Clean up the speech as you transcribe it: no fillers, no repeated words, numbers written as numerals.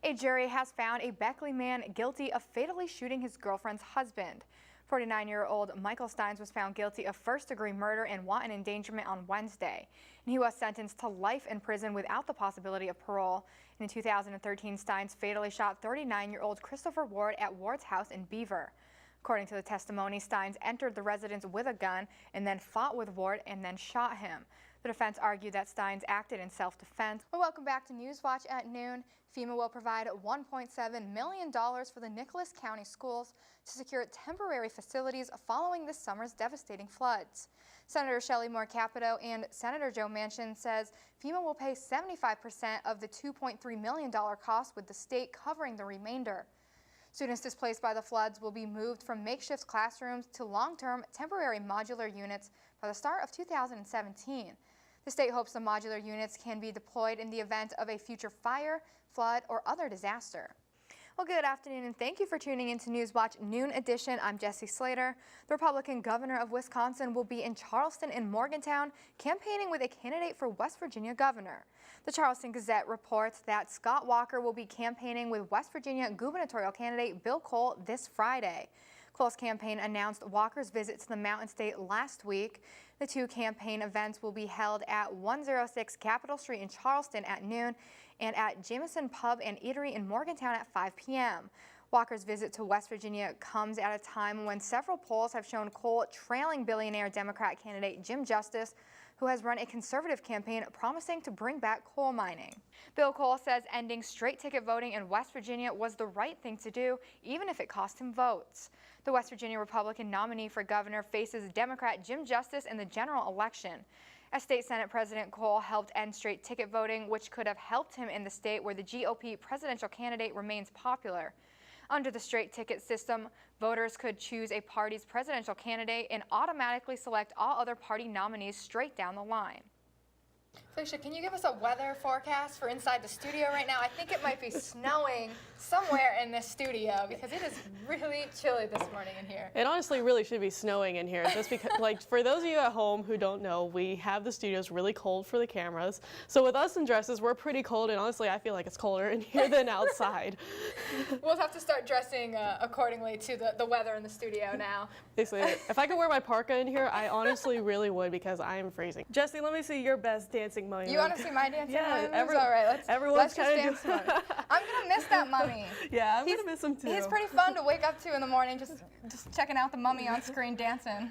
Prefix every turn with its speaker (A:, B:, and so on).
A: A jury has found a Beckley man guilty of fatally shooting his girlfriend's husband. 49-year-old Michael Steins was found guilty of first-degree murder and wanton endangerment on Wednesday. And he was sentenced to life in prison without the possibility of parole. And in 2013, Steins fatally shot 39-year-old Christopher Ward at Ward's house in Beaver. According to the testimony, Steins entered the residence with a gun and then fought with Ward and then shot him. The defense argued that Steins acted in self-defense. Well, welcome back to Newswatch at noon. FEMA will provide $1.7 million for the Nicholas County schools to secure temporary facilities following this summer's devastating floods. Senator Shelley Moore Capito and Senator Joe Manchin says FEMA will pay 75% of the $2.3 million cost, with the state covering the remainder. Students displaced by the floods will be moved from makeshift classrooms to long-term temporary modular units by the start of 2017. The state hopes the modular units can be deployed in the event of a future fire, flood, or other disaster. Well, good afternoon, and thank you for tuning in to Newswatch Noon Edition. I'm Jessie Slater. The Republican governor of Wisconsin will be in Charleston and Morgantown campaigning with a candidate for West Virginia governor. The Charleston Gazette reports that Scott Walker will be campaigning with West Virginia gubernatorial candidate Bill Cole this Friday. Cole's campaign announced Walker's visit to the Mountain State last week. The two campaign events will be held at 106 Capitol Street in Charleston at noon and at Jameson Pub and Eatery in Morgantown at 5 p.m. Walker's visit to West Virginia comes at a time when several polls have shown Cole trailing billionaire Democrat candidate Jim Justice, who has run a conservative campaign promising to bring back coal mining. Bill Cole says ending straight ticket voting in West Virginia was the right thing to do, even if it cost him votes. The West Virginia Republican nominee for governor faces Democrat Jim Justice in the general election. As State Senate President Cole helped end straight ticket voting, which could have helped him in the state where the GOP presidential candidate remains popular. Under the straight ticket system, voters could choose a party's presidential candidate and automatically select all other party nominees straight down the line. Felicia, can you give us a weather forecast for inside the studio right now? I think it might be snowing somewhere in this studio because it is really chilly this morning in here.
B: It honestly really should be snowing in here, just because, like, for those of you at home who don't know, we have the studios really cold for the cameras. So with us in dresses, we're pretty cold, and honestly, I feel like it's colder in here than outside.
A: We'll have to start dressing accordingly to the weather in the studio now.
B: Basically, if I could wear my parka in here, I honestly really would, because I am freezing. Jessie, let me see your best dancing mummy.
A: You want to see my dancing mummy?
B: Yeah,
A: All right, let's just dance
B: some.
A: I'm going to miss that mummy.
B: Yeah, I'm going to miss him too.
A: He's pretty fun to wake up to in the morning, just checking out the mummy on screen dancing.